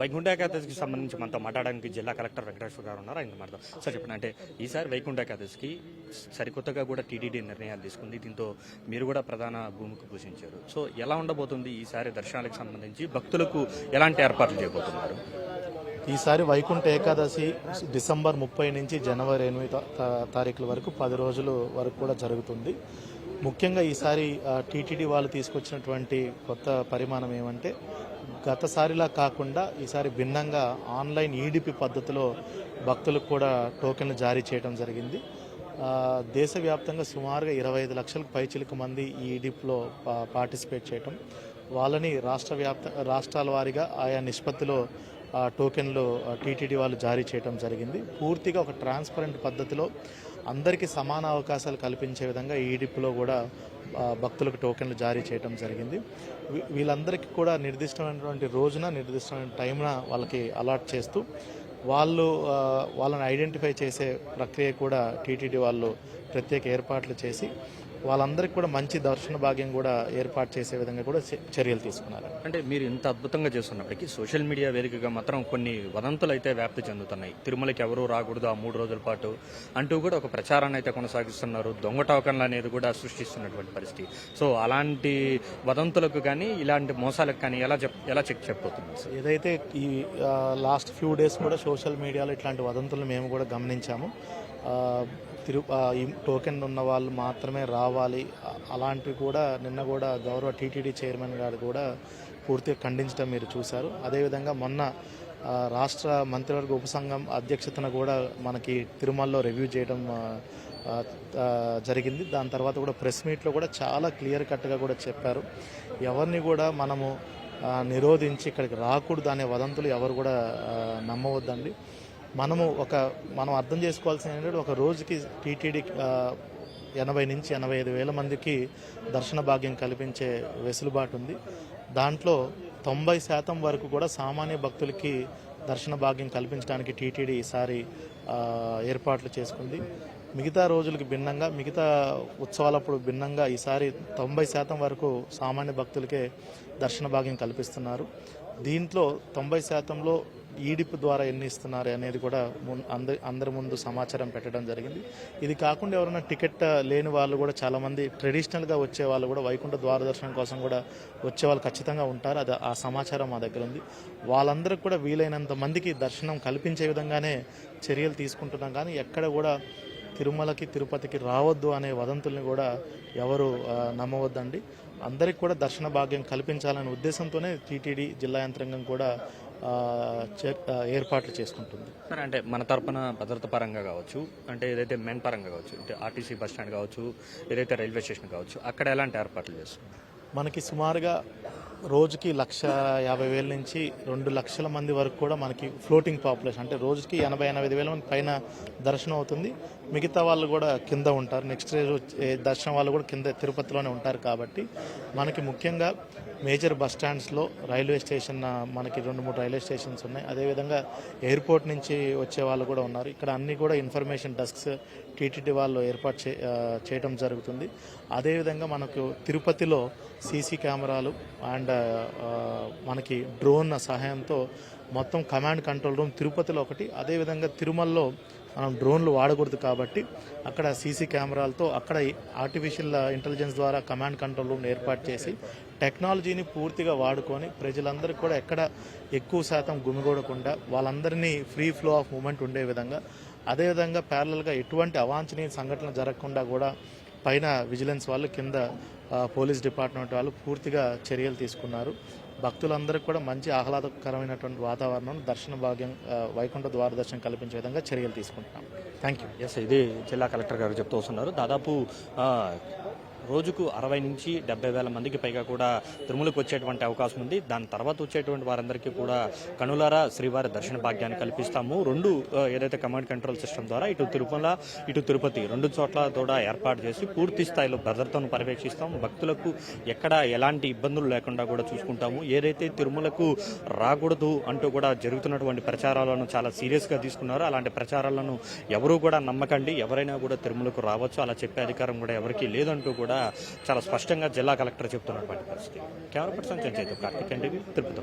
వైకుంఠ ఏకాదశికి సంబంధించి మనతో మాట్లాడడానికి జిల్లా కలెక్టర్ వెంకటేశ్వర గారు ఉన్నారు. ఆయన మాట్లాడదాం. సార్ చెప్పండి, అంటే ఈసారి వైకుంఠ ఏకాదశికి సరికొత్తగా కూడా టీటీడీ నిర్ణయాలు తీసుకుంది. దీంతో మీరు కూడా ప్రధాన భూమికి పూజించారు. సో ఎలా ఉండబోతుంది ఈసారి దర్శనాలకు సంబంధించి, భక్తులకు ఎలాంటి ఏర్పాట్లు చేయబోతున్నారు? ఈసారి వైకుంఠ ఏకాదశి డిసెంబర్ 30 నుంచి జనవరి 8 తారీఖుల వరకు 10 రోజుల వరకు కూడా జరుగుతుంది. ముఖ్యంగా ఈసారి టీటీడీ వాళ్ళు తీసుకొచ్చినటువంటి కొత్త పరిమాణం ఏమంటే, గతసారిలా కాకుండా ఈసారి భిన్నంగా ఆన్లైన్ ఈడిపి పద్ధతిలో భక్తులకు కూడా టోకెన్లు జారీ చేయడం జరిగింది. దేశవ్యాప్తంగా సుమారుగా 25 లక్షలకు పైచిలకు మంది ఈ ఈడిపిలో పార్టిసిపేట్ చేయటం, వాళ్ళని రాష్ట్రాల వారీగా ఆయా నిష్పత్తిలో టోకెన్లు టీటీడీ వాళ్ళు జారీ చేయడం జరిగింది. పూర్తిగా ఒక ట్రాన్స్పరెంట్ పద్ధతిలో అందరికీ సమాన అవకాశాలు కల్పించే విధంగా ఈడిపిలో కూడా భక్తులకు టోకెన్లు జారీ చేయడం జరిగింది. వీళ్ళందరికీ కూడా నిర్దిష్టమైనటువంటి రోజున నిర్దిష్టమైన టైంన వాళ్ళకి అలాట్ చేస్తూ వాళ్ళని ఐడెంటిఫై చేసే ప్రక్రియ కూడా టీటీడీ వాళ్ళు ప్రత్యేక ఏర్పాట్లు చేసి వాళ్ళందరికీ కూడా మంచి దర్శన భాగ్యం కూడా ఏర్పాటు చేసే విధంగా కూడా చర్యలు తీసుకున్నారు. అంటే మీరు ఇంత అద్భుతంగా చేస్తున్నప్పటికీ సోషల్ మీడియా వేదికగా మాత్రం కొన్ని వదంతులు అయితే వ్యాప్తి చెందుతున్నాయి. తిరుమలకి ఎవరూ రాకూడదు ఆ 3 రోజుల పాటు అంటూ కూడా ఒక ప్రచారాన్ని అయితే కొనసాగిస్తున్నారు. దొంగ టోకన్లు అనేది కూడా సృష్టిస్తున్నటువంటి పరిస్థితి. సో అలాంటి వదంతులకు కానీ ఇలాంటి మోసాలకు కానీ ఎలా చెక్ చెప్పబోతుంది? ఏదైతే ఈ లాస్ట్ ఫ్యూ డేస్ కూడా సోషల్ మీడియాలో ఇట్లాంటి వదంతులను మేము కూడా గమనించాము. ఈ టోకెన్ ఉన్న వాళ్ళు మాత్రమే రావాలి, అలాంటివి కూడా నిన్న కూడా గౌరవ టీటీడీ చైర్మన్ గారు కూడా పూర్తిగా ఖండించడం మీరు చూశారు. అదేవిధంగా మొన్న రాష్ట్ర మంత్రివర్గ ఉపసంఘం అధ్యక్షతన కూడా మనకి తిరుమలలో రివ్యూ చేయడం జరిగింది. దాని తర్వాత కూడా ప్రెస్ మీట్లో కూడా చాలా క్లియర్ కట్గా కూడా చెప్పారు, ఎవరిని కూడా మనము నిరోధించి ఇక్కడికి రాకూడదు అనే వదంతులు ఎవరు కూడా నమ్మవద్దండి. మనం అర్థం చేసుకోవాల్సింది ఏంటంటే, ఒక రోజుకి టీటీడీ 80 నుంచి 85 వేల మందికి దర్శన భాగ్యం కల్పించే వెసులుబాటు ఉంది. దాంట్లో 90% వరకు కూడా సామాన్య భక్తులకి దర్శన భాగ్యం కల్పించడానికి టీటీడీ ఈసారి ఏర్పాట్లు చేసుకుంది. మిగతా రోజులకి భిన్నంగా, మిగతా ఉత్సవాలప్పుడు భిన్నంగా ఈసారి 90% వరకు సామాన్య భక్తులకే దర్శన భాగ్యం కల్పిస్తున్నారు. దీంట్లో 90%లో ఈడిపి ద్వారా ఎన్ని ఇస్తున్నారు అనేది కూడా అందరి ముందు సమాచారం పెట్టడం జరిగింది. ఇది కాకుండా ఎవరైనా టికెట్ లేని వాళ్ళు కూడా చాలామంది ట్రెడిషనల్గా వచ్చే వాళ్ళు కూడా వైకుంఠ ద్వార దర్శనం కోసం కూడా వచ్చే వాళ్ళు ఖచ్చితంగా ఉంటారు. ఆ సమాచారం మా దగ్గర ఉంది. వాళ్ళందరికీ కూడా వీలైనంత మందికి దర్శనం కల్పించే విధంగానే చర్యలు తీసుకుంటున్నాం. కానీ ఎక్కడ కూడా తిరుమలకి తిరుపతికి రావద్దు అనే వదంతుల్ని కూడా ఎవరు నమ్మవద్దండి. అందరికి కూడా దర్శన భాగ్యం కల్పించాలనే ఉద్దేశంతోనే టీటీడీ జిల్లా యంత్రాంగం కూడా ఏర్పాట్లు చేసుకుంటుంది. అంటే మన తరపున భద్రత పరంగా కావచ్చు, అంటే ఏదైతే మెయిన్ పరంగా కావచ్చు, అంటే ఆర్టీసీ బస్ స్టాండ్ కావచ్చు, ఏదైతే రైల్వే స్టేషన్ కావచ్చు, అక్కడ ఎలాంటి ఏర్పాట్లు చేస్తుంది? మనకి సుమారుగా రోజుకి 1,50,000 నుంచి 2 లక్షల మంది వరకు కూడా మనకి ఫ్లోటింగ్ పాపులేషన్, అంటే రోజుకి 80-85 వేల మంది పైన దర్శనం అవుతుంది. మిగతా వాళ్ళు కూడా కింద ఉంటారు. నెక్స్ట్ రోజు దర్శనం వాళ్ళు కూడా కింద తిరుపతిలోనే ఉంటారు. కాబట్టి మనకి ముఖ్యంగా మేజర్ బస్ స్టాండ్స్లో, రైల్వే స్టేషన్ మనకి 2-3 రైల్వే స్టేషన్స్ ఉన్నాయి. అదేవిధంగా ఎయిర్పోర్ట్ నుంచి వచ్చే వాళ్ళు కూడా ఉన్నారు. ఇక్కడ అన్ని కూడా ఇన్ఫర్మేషన్ డెస్క్స్ టీటీడీ వాళ్ళు ఏర్పాటు చేయడం జరుగుతుంది. అదేవిధంగా మనకు తిరుపతిలో సీసీ కెమెరాలు అండ్ మనకి డ్రోన్ సహాయంతో మొత్తం కమాండ్ కంట్రోల్ రూమ్ తిరుపతిలో ఒకటి, అదేవిధంగా తిరుమలలో మనం డ్రోన్లు వాడకూడదు కాబట్టి అక్కడ సీసీ కెమెరాలతో అక్కడ ఆర్టిఫిషియల్ ఇంటెలిజెన్స్ ద్వారా కమాండ్ కంట్రోల్ రూమ్ ఏర్పాటు చేసి టెక్నాలజీని పూర్తిగా వాడుకొని ప్రజలందరికీ కూడా ఎక్కడ ఎక్కువ శాతం గుమిగూడకుండా వాళ్ళందరినీ ఫ్రీ ఫ్లో ఆఫ్ మూమెంట్ ఉండే విధంగా, అదేవిధంగా ప్యారలల్గా ఎటువంటి అవాంఛనీయ సంఘటనలు జరగకుండా కూడా పైన విజిలెన్స్ వాళ్ళు, కింద పోలీస్ డిపార్ట్మెంట్ వాళ్ళు పూర్తిగా చర్యలు తీసుకున్నారు. భక్తులందరికీ కూడా మంచి ఆహ్లాదకరమైనటువంటి వాతావరణం, దర్శన భాగ్యం, వైకుంఠ ద్వార దర్శనం కల్పించే విధంగా చర్యలు తీసుకుంటున్నాం. Thank you. ఎస్, ఇది జిల్లా కలెక్టర్ గారు చెప్తూ వస్తున్నారు. దాదాపు రోజుకు 60 నుంచి 70 వేల మందికి పైగా కూడా తిరుమలకు వచ్చేటువంటి అవకాశం ఉంది. దాని తర్వాత వచ్చేటువంటి వారందరికీ కూడా కనులారా శ్రీవారి దర్శన భాగ్యాన్ని కల్పిస్తాము. ఏదైతే కమాండ్ కంట్రోల్ సిస్టమ్ ద్వారా ఇటు తిరుమల ఇటు తిరుపతి 2 చోట్ల కూడా ఏర్పాటు చేసి పూర్తి స్థాయిలో భద్రతను పర్యవేక్షిస్తాము. భక్తులకు ఎక్కడ ఎలాంటి ఇబ్బందులు లేకుండా కూడా చూసుకుంటాము. ఏదైతే తిరుమలకు రాకూడదు అంటూ కూడా జరుగుతున్నటువంటి ప్రచారాలను చాలా సీరియస్గా తీసుకున్నారో అలాంటి ప్రచారాలను ఎవరూ కూడా నమ్మకండి. ఎవరైనా కూడా తిరుమలకు రావచ్చు, అలా చెప్పే అధికారం కూడా ఎవరికీ లేదంటూ కూడా చాలా స్పష్టంగా జిల్లా కలెక్టర్ చెప్తున్నటువంటి పరిస్థితి. Camera person Karthik, Tirupati.